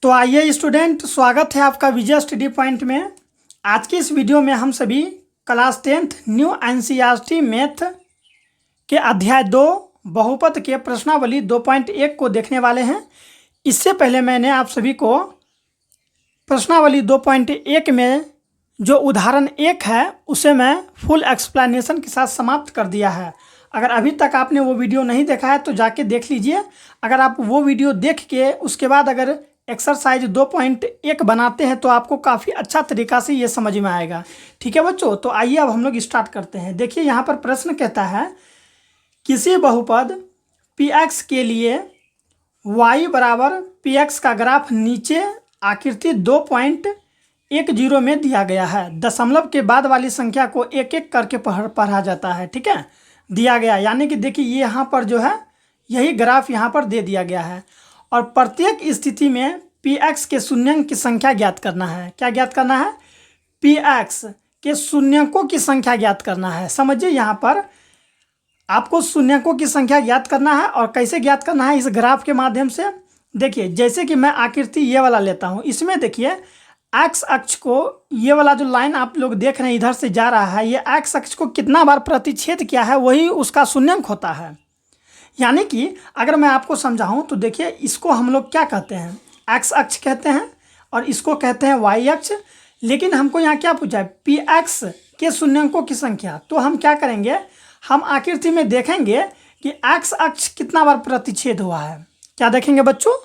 तो आइए स्टूडेंट, स्वागत है आपका विजय स्टडी पॉइंट में। आज की इस वीडियो में हम सभी class 10th new NCERT math के अध्याय 2 बहुपद के प्रश्नावली 2.1 को देखने वाले हैं। इससे पहले मैंने आप सभी को प्रश्नावली 2.1 में जो उदाहरण 1 है उसे मैं फुल एक्सप्लेनेशन के साथ समाप्त कर दिया है। अगर अभी तक आपने वो वीडियो नहीं देखा है तो जाके देख लीजिए। अगर आप वो वीडियो देख के उसके बाद अगर एक्सरसाइज 2.1 बनाते हैं तो आपको काफ़ी अच्छा तरीक़ा से ये समझ में आएगा। ठीक है बच्चों, तो आइए अब हम लोग स्टार्ट करते हैं। देखिए यहाँ पर प्रश्न कहता है किसी बहुपद px के लिए y बराबर px का ग्राफ नीचे आकृति 2.10 में दिया गया है। दशमलव के बाद वाली संख्या को एक एक करके पढ़ा जाता है। ठीक है, दिया गया यानी कि देखिए ये यहाँ पर जो है यही ग्राफ यहाँ पर दे दिया गया है और प्रत्येक स्थिति में px के शून्यंक की संख्या ज्ञात करना है। क्या ज्ञात करना है? px के शून्यंकों की संख्या ज्ञात करना है। समझिए यहाँ पर आपको शून्यंकों की संख्या ज्ञात करना है और कैसे ज्ञात करना है, इस ग्राफ के माध्यम से। देखिए जैसे कि मैं आकृति ये वाला लेता हूँ, इसमें देखिए एक्स अक्ष को, ये वाला जो लाइन आप लोग देख रहे हैं इधर से जा रहा है, ये एक्स अक्ष को कितना बार प्रतिच्छेद किया है वही उसका शून्यंक होता है। यानी कि अगर मैं आपको समझाऊं तो देखिए इसको हम लोग क्या कहते हैं, एक्स अक्ष कहते हैं और इसको कहते हैं वाई अक्ष। लेकिन हमको यहाँ क्या पूछा है, पी एक्स के शून्यंकों की संख्या। तो हम क्या करेंगे, हम आकृति में देखेंगे कि एक्स अक्ष कितना बार प्रतिच्छेद हुआ है। क्या देखेंगे बच्चों,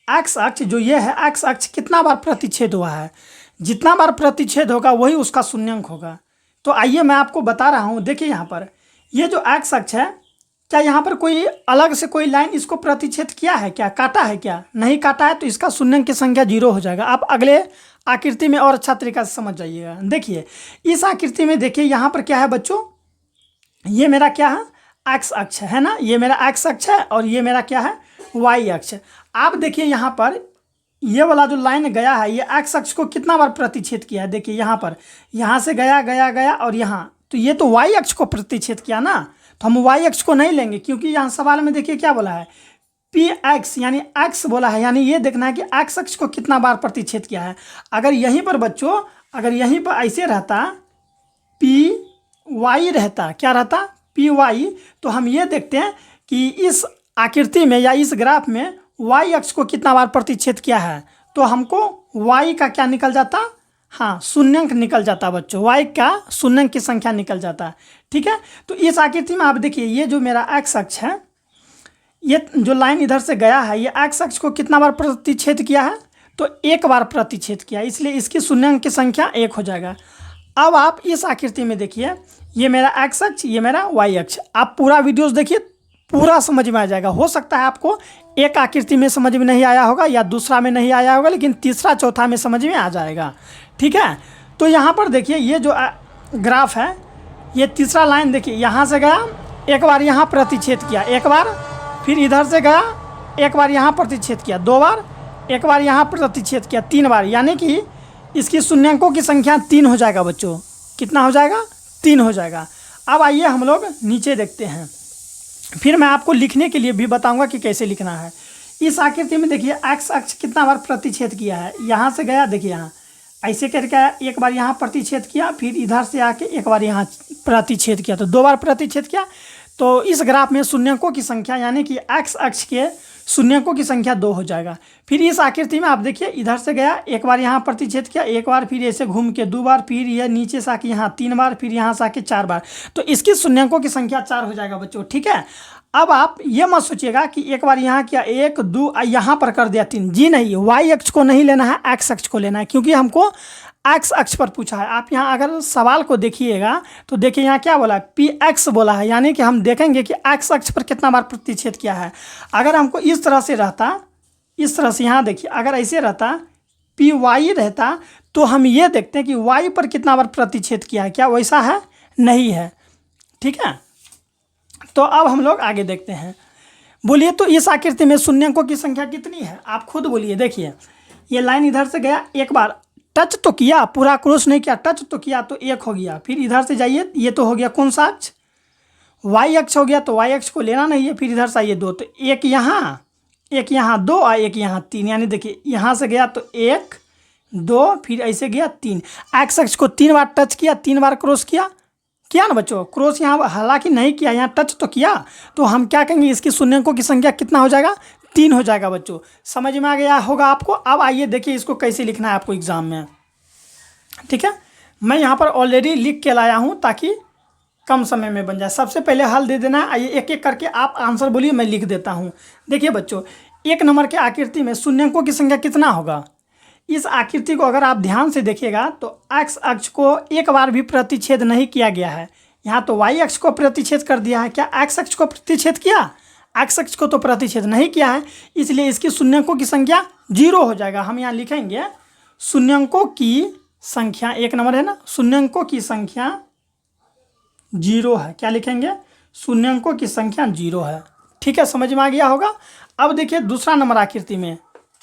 एक्स अक्ष जो ये है, एक्स अक्ष कितना बार प्रतिच्छेद हुआ है। जितना बार प्रतिच्छेद होगा वही उसका शून्यंक होगा। तो आइए मैं आपको बता रहा हूँ। देखिए यहाँ पर ये जो एक्स अक्ष है, क्या यहाँ पर कोई अलग से कोई लाइन इसको प्रतिच्छेद किया है, क्या काटा है? क्या नहीं काटा है, तो इसका शून्यंक की संख्या 0 हो जाएगा। आप अगले आकृति में और अच्छा तरीका से समझ जाइएगा। देखिए इस आकृति में देखिए यहाँ पर क्या है बच्चों, ये मेरा क्या है, एक्स अक्ष है ना, ये मेरा एक्स अक्ष है और ये मेरा क्या है, वाई अक्ष। आप देखिए यहाँ पर ये वाला जो लाइन गया है ये एक्स अक्ष को कितना बार प्रतिच्छेद किया है। देखिए यहाँ पर, यहाँ से गया गया गया और यहाँ, तो ये तो वाई अक्ष को प्रतिच्छेद किया ना, तो हम वाई अक्ष को नहीं लेंगे क्योंकि यहाँ सवाल में देखिए क्या बोला है, पी एक्स यानी एक्स बोला है। यानी ये देखना है कि एक्स अक्ष को कितना बार प्रतिच्छेद किया है। अगर यहीं पर बच्चों, अगर यहीं पर ऐसे रहता पी वाई रहता, क्या रहता, पी वाई, तो हम ये देखते हैं कि इस आकृति में या इस ग्राफ में वाई अक्ष को कितना बार प्रतिच्छेद किया है, तो हमको वाई का क्या निकल जाता, हाँ शून्यंक निकल जाता बच्चों, वाई का शून्यंक की संख्या निकल जाता है। ठीक है, तो इस आकृति में आप देखिए ये जो मेरा एक्स अक्ष है, ये जो लाइन इधर से गया है, ये एक्स अक्ष को कितना बार प्रतिच्छेद किया है, तो एक बार प्रतिच्छेद किया, इसलिए इसकी शून्यंक की संख्या 1 हो जाएगा। अब आप इस आकृति में देखिए, ये मेरा एक्स अक्ष, ये मेरा वाई अक्ष। आप पूरा वीडियोस देखिए, पूरा समझ में आ जाएगा। हो सकता है आपको एक आकृति में समझ में नहीं आया होगा या दूसरा में नहीं आया होगा, लेकिन तीसरा चौथा में समझ में आ जाएगा। ठीक है, तो यहाँ पर देखिए ये जो ग्राफ है, ये तीसरा लाइन देखिए, यहाँ से गया एक बार, यहाँ प्रतिच्छेद किया एक बार, फिर इधर से गया एक बार, यहाँ प्रतिच्छेद किया 2 बार, एक बार यहाँ प्रतिच्छेद किया 3 बार। यानी कि इसकी शून्यंकों की संख्या 3 हो जाएगा बच्चों। कितना हो जाएगा, 3 हो जाएगा। अब आइए हम लोग नीचे देखते हैं, फिर मैं आपको लिखने के लिए भी बताऊंगा कि कैसे लिखना है। इस आकृति में देखिए एक्स अक्ष कितना बार प्रतिच्छेद किया है, यहाँ से गया, देखिए यहाँ ऐसे करके एक बार यहाँ प्रतिच्छेद किया, फिर इधर से आके एक बार यहाँ प्रतिच्छेद किया, तो 2 बार प्रतिच्छेद किया। तो इस ग्राफ में शून्यंकों की संख्या यानी कि एक्स अक्ष के शून्यंकों की संख्या 2 हो जाएगा। फिर इस आकृति में आप देखिए इधर से गया एक बार, यहाँ प्रतिच्छेद किया एक बार, फिर ऐसे घूम के 2 बार, फिर ये नीचे से आके यहाँ 3 बार, फिर यहाँ से आके 4 बार, तो इसकी शून्यंकों की संख्या 4 हो जाएगा बच्चों। ठीक है, अब आप ये मत सोचिएगा कि एक बार यहाँ किया 1 2 यहाँ पर कर दिया 3, जी नहीं, वाई अक्ष को नहीं लेना है, एक्स अक्ष को लेना है, क्योंकि हमको एक्स अक्ष पर पूछा है। आप यहाँ अगर सवाल को देखिएगा तो देखिए यहाँ क्या बोला, पी एक्स बोला है, यानी कि हम देखेंगे कि एक्स अक्ष पर कितना बार प्रतिच्छेद किया है। अगर हमको इस तरह से रहता, इस तरह से यहाँ देखिए, अगर ऐसे रहता पी वाई रहता, तो हम ये देखते हैं कि वाई पर कितना बार प्रतिच्छेद किया है। क्या वैसा है? नहीं है। ठीक है, तो अब हम लोग आगे देखते हैं। बोलिए तो इस आकृति में शून्यंकों की संख्या कितनी है, आप खुद बोलिए। देखिए ये लाइन इधर से गया, एक बार टच तो किया, पूरा क्रॉस नहीं किया, टच तो किया, तो 1 हो गया। फिर इधर से जाइए, ये तो हो गया कौन सा अक्ष, वाई अक्ष हो गया, तो वाई अक्ष को लेना नहीं है। फिर इधर से आइए 2, तो 1 यहाँ एक यहाँ 2 और एक यहाँ 3, यानी देखिए यहाँ से गया तो 1 2 फिर ऐसे गया 3। एक्स अक्ष को 3 बार टच किया, 3 बार क्रॉस किया ना बच्चों, क्रॉस यहाँ हालांकि नहीं किया, यहाँ टच तो किया, तो हम क्या कहेंगे इसकी शून्यंकों की संख्या कितना हो जाएगा, 3 हो जाएगा। बच्चों समझ में आ गया होगा आपको। अब आइए देखिए इसको कैसे लिखना है आपको एग्जाम में। ठीक है, मैं यहाँ पर ऑलरेडी लिख के लाया हूँ ताकि कम समय में बन जाए। सबसे पहले हल दे देना है। आइए एक एक करके आप आंसर बोलिए, मैं लिख देता हूँ। देखिए बच्चों, 1 नंबर के आकृति में शून्यंकों की संख्या कितना होगा। इस आकृति को अगर आप ध्यान से देखिएगा तो एक्स अक्ष को एक बार भी प्रतिच्छेद नहीं किया गया है। यहाँ तो वाई अक्ष को प्रतिच्छेद कर दिया है, क्या एक्स अक्ष को प्रतिच्छेद किया, एक्स अक्ष को तो प्रतिच्छेद नहीं किया है, इसलिए इसकी शून्यंकों की संख्या 0 हो जाएगा। हम यहाँ लिखेंगे शून्यंकों की संख्या, 1 नंबर है ना, शून्यंकों की संख्या 0 है। क्या लिखेंगे, शून्यंकों की संख्या 0 है। ठीक है, समझ में आ गया होगा। अब देखिए दूसरा नंबर आकृति में,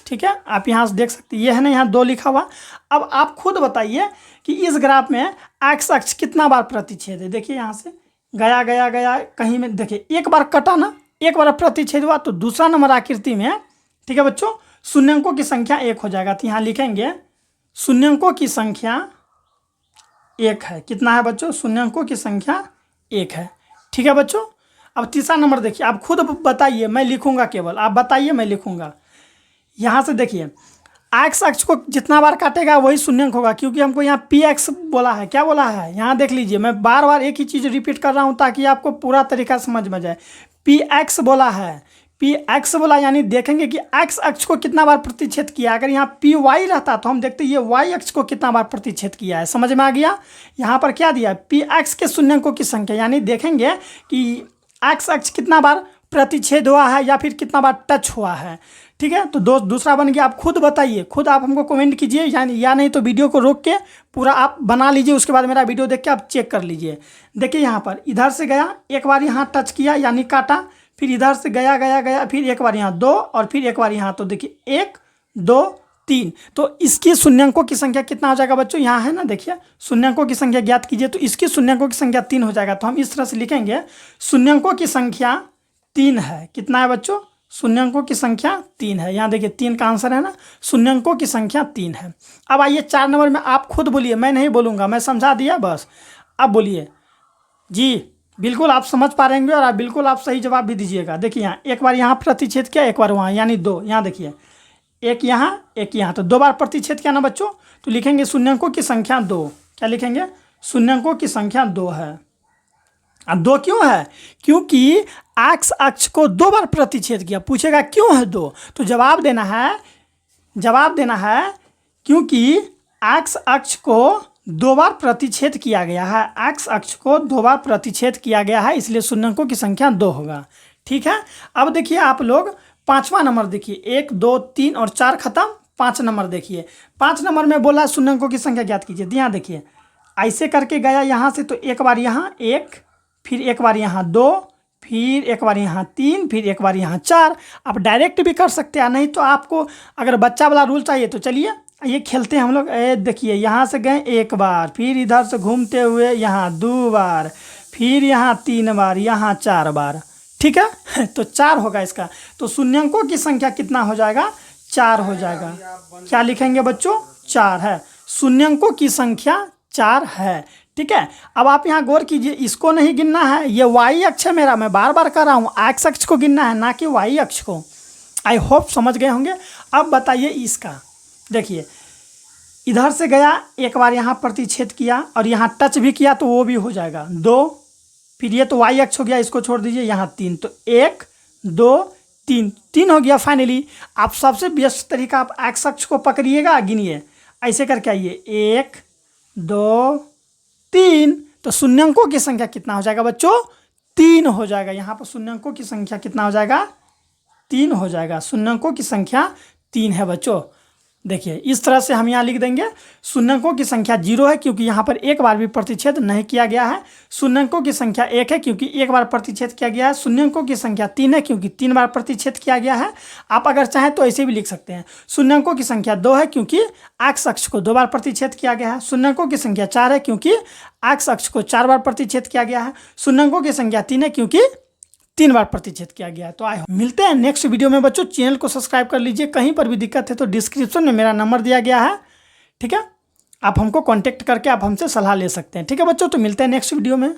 ठीक है, आप यहाँ से देख सकते हैं, ये है ना यहाँ 2 लिखा हुआ। अब आप खुद बताइए कि इस ग्राफ में एक्स अक्ष कितना बार प्रतिच्छेद है। देखिए यहाँ से गया गया गया, कहीं में देखिए एक बार कटा ना, एक बार प्रतिच्छेद हुआ, तो दूसरा नंबर आकृति में, ठीक है बच्चों, शून्यंकों की संख्या 1 हो जाएगा। तो यहाँ लिखेंगे शून्यंकों की संख्या 1 है। कितना है बच्चों, शून्यंकों की संख्या 1 है। ठीक है बच्चों। अब तीसरा नंबर देखिए, आप खुद बताइए, मैं लिखूंगा केवल, आप बताइए मैं लिखूंगा। यहाँ से देखिए एक्स अक्ष को जितना बार काटेगा वही शून्यंक होगा, क्योंकि हमको यहाँ पी एक्स बोला है। क्या बोला है, यहाँ देख लीजिए, मैं बार बार एक ही चीज़ रिपीट कर रहा हूँ ताकि आपको पूरा तरीका समझ में जाए। पी एक्स बोला है, पी एक्स बोला, यानी देखेंगे कि एक्स अक्ष को कितना बार प्रतिच्छेद किया। अगर यहाँ पी वाई रहता तो हम देखते ये वाई अक्ष को कितना बार प्रतिच्छेद किया है। समझ में आ गया। यहाँ पर क्या दिया, पी एक्स के शून्यंकों की संख्या, यानी देखेंगे कि एक्स अक्ष कितना बार प्रतिच्छेद हुआ है या फिर कितना बार टच हुआ है। ठीक है, तो दूसरा बन गया। आप खुद बताइए, खुद आप हमको कमेंट कीजिए, यानी या नहीं तो वीडियो को रोक के पूरा आप बना लीजिए, उसके बाद मेरा वीडियो देख के आप चेक कर लीजिए। देखिए यहाँ पर इधर से गया, एक बार यहाँ टच किया यानी काटा, फिर इधर से गया गया गया, फिर एक बार यहाँ 2 और फिर एक बार यहाँ, तो देखिए 1 2 3, तो इसकी शून्यंकों की संख्या कितना हो जाएगा बच्चों, यहाँ है ना, देखिए शून्यंकों की संख्या ज्ञात कीजिए, तो इसकी शून्यंकों की संख्या 3 हो जाएगा। तो हम इस तरह से लिखेंगे शून्यंकों की संख्या 3 है। कितना है बच्चों, शून्यंकों की संख्या 3 है। यहाँ देखिए 3 का आंसर है ना, शून्यंकों की संख्या 3 है। अब आइए 4 नंबर में, आप खुद बोलिए, मैं नहीं बोलूँगा, मैं समझा दिया बस। अब बोलिए जी, बिल्कुल आप समझ पा रहेंगे और बिल्कुल आप सही जवाब भी दीजिएगा। देखिए यहाँ एक बार यहाँ प्रतिच्छेद किया, एक बार वहाँ, यानी 2। यहाँ देखिए एक यहाँ, तो 2 बार प्रतिच्छेद किया ना बच्चों, तो लिखेंगे शून्यंकों की संख्या 2। क्या लिखेंगे, शून्यंकों की संख्या 2 है। अब 2 क्यों है, क्योंकि एक्स अक्ष को 2 बार प्रतिच्छेद किया। पूछेगा क्यों है 2, तो जवाब देना है क्योंकि एक्स अक्ष को 2 बार प्रतिच्छेद किया गया है। एक्स अक्ष को 2 बार प्रतिच्छेद किया गया है, इसलिए शून्यंकों की संख्या 2 होगा। ठीक है, अब देखिए आप लोग 5वां नंबर देखिए, 1 2 3 और 4 खत्म। 5 नंबर देखिए, 5 नंबर में बोला शून्यंकों की संख्या ज्ञात कीजिए। यहाँ देखिए ऐसे करके गया यहाँ से, तो एक बार यहाँ 1, फिर एक बार यहाँ 2, फिर एक बार यहाँ 3, फिर एक बार यहाँ 4। आप डायरेक्ट भी कर सकते हैं, नहीं तो आपको अगर बच्चा वाला रूल चाहिए तो चलिए ये खेलते हैं हम लोग। देखिए यहाँ से गए 1 बार, फिर इधर से घूमते हुए यहाँ 2 बार, फिर यहाँ 3 बार, यहाँ 4 बार। ठीक है, तो 4 होगा इसका। तो शून्यंकों की संख्या कितना हो जाएगा, 4 हो जाएगा। क्या लिखेंगे बच्चों, 4 है। शून्यंकों की संख्या 4 है। ठीक है, अब आप यहाँ गौर कीजिए, इसको नहीं गिनना है, ये वाई अक्ष है मेरा, मैं बार बार कर रहा हूँ, एक्स अक्ष को गिनना है ना कि वाई अक्ष को। आई होप समझ गए होंगे। अब बताइए इसका, देखिए इधर से गया, एक बार यहाँ प्रतिच्छेद किया और यहाँ टच भी किया, तो वो भी हो जाएगा 2, फिर ये तो वाई अक्ष हो गया, इसको छोड़ दीजिए, यहाँ 3, तो 1 2 3 हो गया फाइनली। आप सबसे बेस्ट तरीका, आप एक्स अक्ष को पकड़िएगा, गिनिए, ऐसे करके आइए 1 2 3, तो शून्यंकों की संख्या कितना हो जाएगा बच्चों, 3 हो जाएगा। यहाँ पर शून्यंकों की संख्या कितना हो जाएगा, 3 हो जाएगा। शून्यंकों की संख्या 3 है बच्चों। देखिए इस तरह से हम यहाँ लिख देंगे शून्यंकों की संख्या 0 है, क्योंकि यहाँ पर एक बार भी प्रतिच्छेद नहीं किया गया है। शून्यंकों की संख्या 1 है, क्योंकि एक बार प्रतिच्छेद किया गया है। शून्यंकों की संख्या 3 है, क्योंकि 3 बार प्रतिच्छेद किया गया है। आप अगर चाहें तो ऐसे भी लिख सकते हैं। शून्यंकों की संख्या 2 है, क्योंकि एक्स अक्ष को 2 बार प्रतिच्छेद किया गया है। शून्यंकों की संख्या 4 है, क्योंकि एक्स अक्ष को 4 बार प्रतिच्छेद किया गया है। शून्यंकों की संख्या 3 है, क्योंकि 3 बार प्रतिच्छेद किया गया है। तो आए मिलते हैं नेक्स्ट वीडियो में बच्चों। चैनल को सब्सक्राइब कर लीजिए। कहीं पर भी दिक्कत है तो डिस्क्रिप्शन में मेरा नंबर दिया गया है, ठीक है। आप हमको कांटेक्ट करके आप हमसे सलाह ले सकते हैं, ठीक है बच्चों। तो मिलते हैं नेक्स्ट वीडियो में।